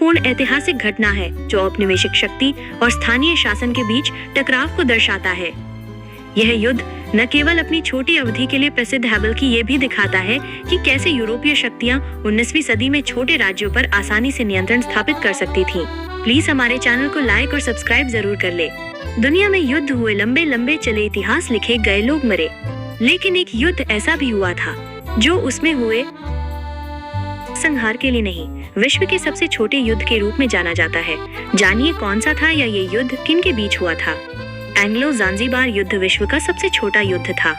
पूर्ण ऐतिहासिक घटना है जो औपनिवेशिक शक्ति और स्थानीय शासन के बीच टकराव को दर्शाता है। यह युद्ध न केवल अपनी छोटी अवधि के लिए प्रसिद्ध है बल्कि ये भी दिखाता है कि कैसे यूरोपीय शक्तियां 19वीं सदी में छोटे राज्यों पर आसानी से नियंत्रण स्थापित कर सकती थीं। प्लीज हमारे चैनल को लाइक और सब्सक्राइब जरूर कर ले। दुनिया में युद्ध हुए, लंबे लंबे चले, इतिहास लिखे गए, लोग मरे, लेकिन एक युद्ध ऐसा भी हुआ था जो उसमें हुए संहार के लिए नहीं, विश्व के सबसे छोटे युद्ध के रूप में जाना जाता है। जानिए कौन सा था या ये युद्ध किन के बीच हुआ था। एंग्लो ज़ांज़ीबार युद्ध विश्व का सबसे छोटा युद्ध था।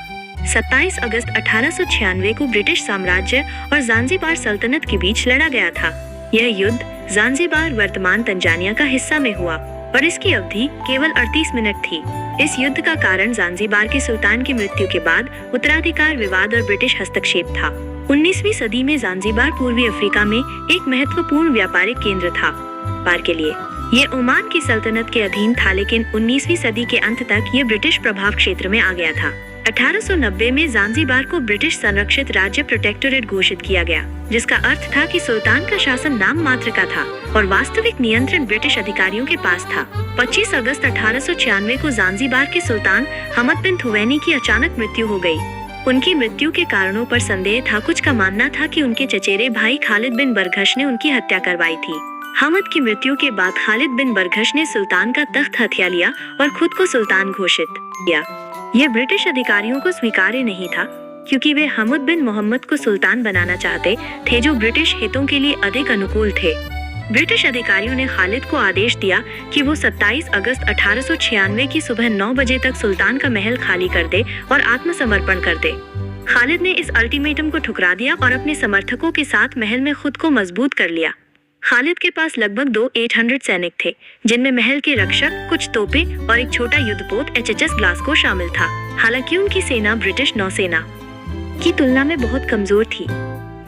27 अगस्त 1896 को ब्रिटिश साम्राज्य और ज़ांज़ीबार सल्तनत के बीच लड़ा गया था। यह युद्ध ज़ांज़ीबार वर्तमान तंजानिया का हिस्सा में हुआ और इसकी अवधि केवल 38 मिनट थी। इस युद्ध का कारण ज़ांज़ीबार के सुल्तान की मृत्यु के बाद उत्तराधिकार विवाद और ब्रिटिश हस्तक्षेप था। 19वीं सदी में ज़ांज़ीबार पूर्वी अफ्रीका में एक महत्वपूर्ण व्यापारिक केंद्र था। व्यापार के लिए ये ओमान की सल्तनत के अधीन था, लेकिन 19वीं सदी के अंत तक ये ब्रिटिश प्रभाव क्षेत्र में आ गया था। 1890 में ज़ांज़ीबार को ब्रिटिश संरक्षित राज्य प्रोटेक्टोरेट घोषित किया गया, जिसका अर्थ था कि सुल्तान का शासन नाम मात्र का था और वास्तविक नियंत्रण ब्रिटिश अधिकारियों के पास था। 25 अगस्त 1896 को ज़ांज़ीबार के सुल्तान हमद बिन थुवैनी की अचानक मृत्यु हो गई। उनकी मृत्यु के कारणों पर संदेह था। कुछ का मानना था कि उनके चचेरे भाई खालिद बिन बरगश ने उनकी हत्या करवाई थी। हमद की मृत्यु के बाद खालिद बिन बरगश ने सुल्तान का तख्त हथिया लिया और खुद को सुल्तान घोषित किया। यह ब्रिटिश अधिकारियों को स्वीकार्य नहीं था, क्योंकि वे हमद बिन मोहम्मद को सुल्तान बनाना चाहते थे, जो ब्रिटिश हितों के लिए अधिक अनुकूल थे। ब्रिटिश अधिकारियों ने खालिद को आदेश दिया कि वो 27 अगस्त 1896 की सुबह 9 बजे तक सुल्तान का महल खाली कर दे और आत्मसमर्पण कर दे। खालिद ने इस अल्टीमेटम को ठुकरा दिया और अपने समर्थकों के साथ महल में खुद को मजबूत कर लिया। खालिद के पास लगभग 800 सैनिक थे, जिनमें महल के रक्षक, कुछ तोपें और एक छोटा युद्धपोत HHS ग्लासगो शामिल था। हालांकि उनकी सेना ब्रिटिश नौसेना की तुलना में बहुत कमजोर थी।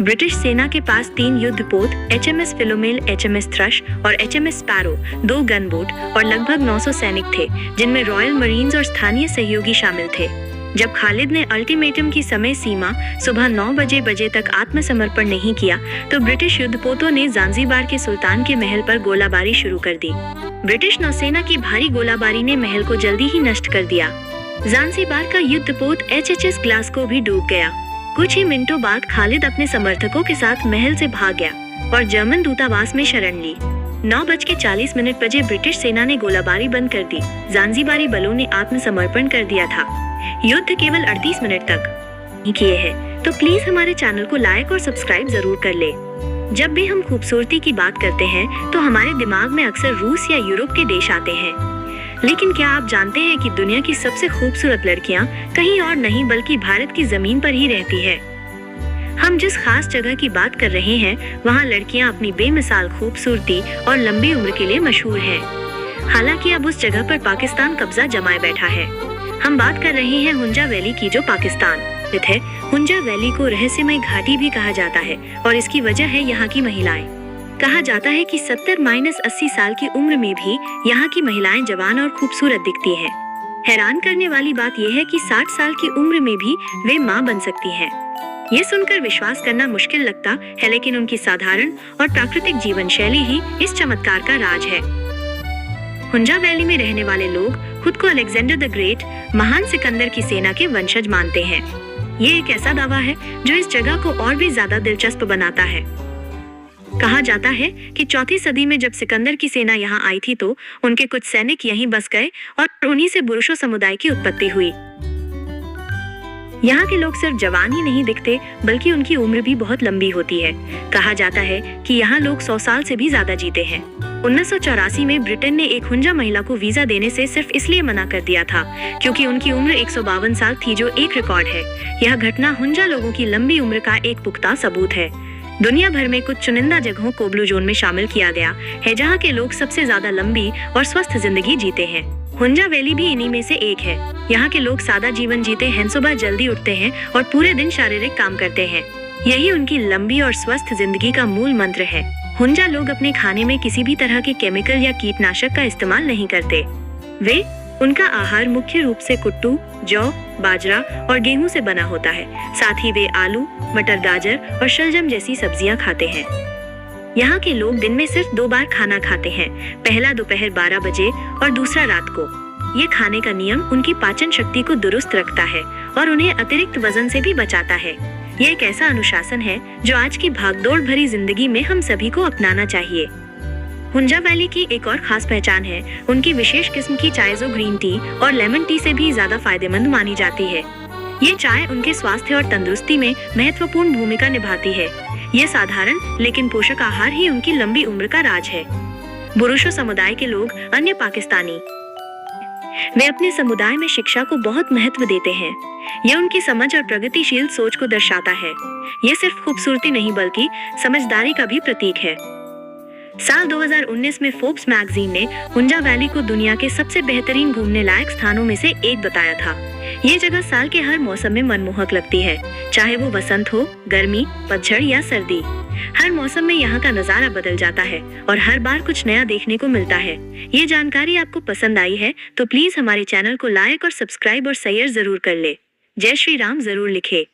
ब्रिटिश सेना के पास 3 युद्धपोत HMS फिलोमेल, HMS थ्रश और HMS स्पैरो, 2 गनबोट और लगभग 900 सैनिक थे, जिनमें रॉयल मरीन्स और स्थानीय सहयोगी शामिल थे। जब खालिद ने अल्टीमेटम की समय सीमा सुबह 9 बजे तक आत्मसमर्पण नहीं किया, तो ब्रिटिश युद्धपोतों ने ज़ांज़ीबार के सुल्तान के महल पर गोलाबारी शुरू कर दी। ब्रिटिश नौसेना की भारी गोलाबारी ने महल को जल्दी ही नष्ट कर दिया। ज़ांज़ीबार का युद्धपोत HHS ग्लासगो भी डूब गया। कुछ ही मिनटों बाद खालिद अपने समर्थकों के साथ महल से भाग गया और जर्मन दूतावास में शरण ली। 9:40 बजे ब्रिटिश सेना ने गोलाबारी बंद कर दी। ज़ांज़ीबारी बलों ने आत्मसमर्पण कर दिया था। युद्ध केवल 38 मिनट तक किए हैं, तो प्लीज हमारे चैनल को लाइक और सब्सक्राइब जरूर कर ले। जब भी हम खूबसूरती की बात करते हैं तो हमारे दिमाग में अक्सर रूस या यूरोप के देश आते हैं, लेकिन क्या आप जानते हैं कि दुनिया की सबसे खूबसूरत लड़कियां कहीं और नहीं बल्कि भारत की जमीन पर ही रहती है। हम जिस खास जगह की बात कर रहे हैं, वहाँ लड़कियां अपनी बेमिसाल खूबसूरती और लंबी उम्र के लिए मशहूर हैं। हालांकि अब उस जगह पर पाकिस्तान कब्जा जमाए बैठा है। हम बात कर रहे हैं हुंजा वैली की, जो पाकिस्तान स्थित है। हुंजा वैली को रहस्यमय घाटी भी कहा जाता है और इसकी वजह है यहाँ की महिलाएं। कहा जाता है कि 70-80 साल की उम्र में भी यहाँ की महिलाएं जवान और खूबसूरत दिखती हैं। हैरान करने वाली बात यह है कि 60 साल की उम्र में भी वे माँ बन सकती हैं। ये सुनकर विश्वास करना मुश्किल लगता है, लेकिन उनकी साधारण और प्राकृतिक जीवन शैली ही इस चमत्कार का राज है। हुंजा वैली में रहने वाले लोग खुद को अलेक्जेंडर द ग्रेट, महान सिकंदर की सेना के वंशज मानते हैं। ये एक ऐसा दावा है जो इस जगह को और भी ज्यादा दिलचस्प बनाता है। कहा जाता है कि 4वीं सदी में जब सिकंदर की सेना यहाँ आई थी, तो उनके कुछ सैनिक यहीं बस गए और उन्हीं से बुरुशो समुदाय की उत्पत्ति हुई। यहाँ के लोग सिर्फ जवान ही नहीं दिखते, बल्कि उनकी उम्र भी बहुत लंबी होती है। कहा जाता है कि यहाँ लोग 100 साल से भी ज्यादा जीते हैं। 1984 में ब्रिटेन ने एक हुंजा महिला को वीजा देने से सिर्फ इसलिए मना कर दिया था क्योंकि उनकी उम्र 152 साल थी, जो एक रिकॉर्ड है। यह घटना हुंजा लोगों की लंबी उम्र का एक पुख्ता सबूत है। दुनिया भर में कुछ चुनिंदा जगहों को ब्लू जोन में शामिल किया गया है, जहाँ के लोग सबसे ज्यादा लंबी और स्वस्थ जिंदगी जीते हैं। हुंजा वैली भी इन्हीं में से एक है। यहाँ के लोग सादा जीवन जीते हैं, सुबह जल्दी उठते हैं और पूरे दिन शारीरिक काम करते हैं। यही उनकी लंबी और स्वस्थ जिंदगी का मूल मंत्र है। हुंजा लोग अपने खाने में किसी भी तरह के केमिकल या कीटनाशक का इस्तेमाल नहीं करते। उनका आहार मुख्य रूप से कुट्टू, जौ, बाजरा और गेहूं से बना होता है। साथ ही वे आलू, मटर, गाजर और शलजम जैसी सब्जियां खाते हैं। यहाँ के लोग दिन में सिर्फ 2 बार खाना खाते हैं, पहला दोपहर 12 बजे और दूसरा रात को। ये खाने का नियम उनकी पाचन शक्ति को दुरुस्त रखता है और उन्हें अतिरिक्त वजन से भी बचाता है। ये एक ऐसा अनुशासन है जो आज की भागदौड़ भरी जिंदगी में हम सभी को अपनाना चाहिए। हुंजा वैली की एक और खास पहचान है उनकी विशेष किस्म की चाय जो ग्रीन टी और लेमन टी से भी ज्यादा फायदेमंद मानी जाती है। ये चाय उनके स्वास्थ्य और तंदुरुस्ती में महत्वपूर्ण भूमिका निभाती है। ये साधारण लेकिन पोषक आहार ही उनकी लंबी उम्र का राज है। बुरुशो समुदाय के लोग अन्य पाकिस्तानी वे अपने समुदाय में शिक्षा को बहुत महत्व देते हैं। यह उनकी समझ और प्रगतिशील सोच को दर्शाता है। यह सिर्फ खूबसूरती नहीं बल्कि समझदारी का भी प्रतीक है। साल 2019 में फोर्ब्स मैगजीन ने हुंजा वैली को दुनिया के सबसे बेहतरीन घूमने लायक स्थानों में से एक बताया था। ये जगह साल के हर मौसम में मनमोहक लगती है, चाहे वो बसंत हो, गर्मी, पतझड़ या सर्दी। हर मौसम में यहाँ का नजारा बदल जाता है और हर बार कुछ नया देखने को मिलता है। ये जानकारी आपको पसंद आई है तो प्लीज हमारे चैनल को लाइक और सब्सक्राइब और शेयर जरूर कर ले। जय श्री राम जरूर लिखे।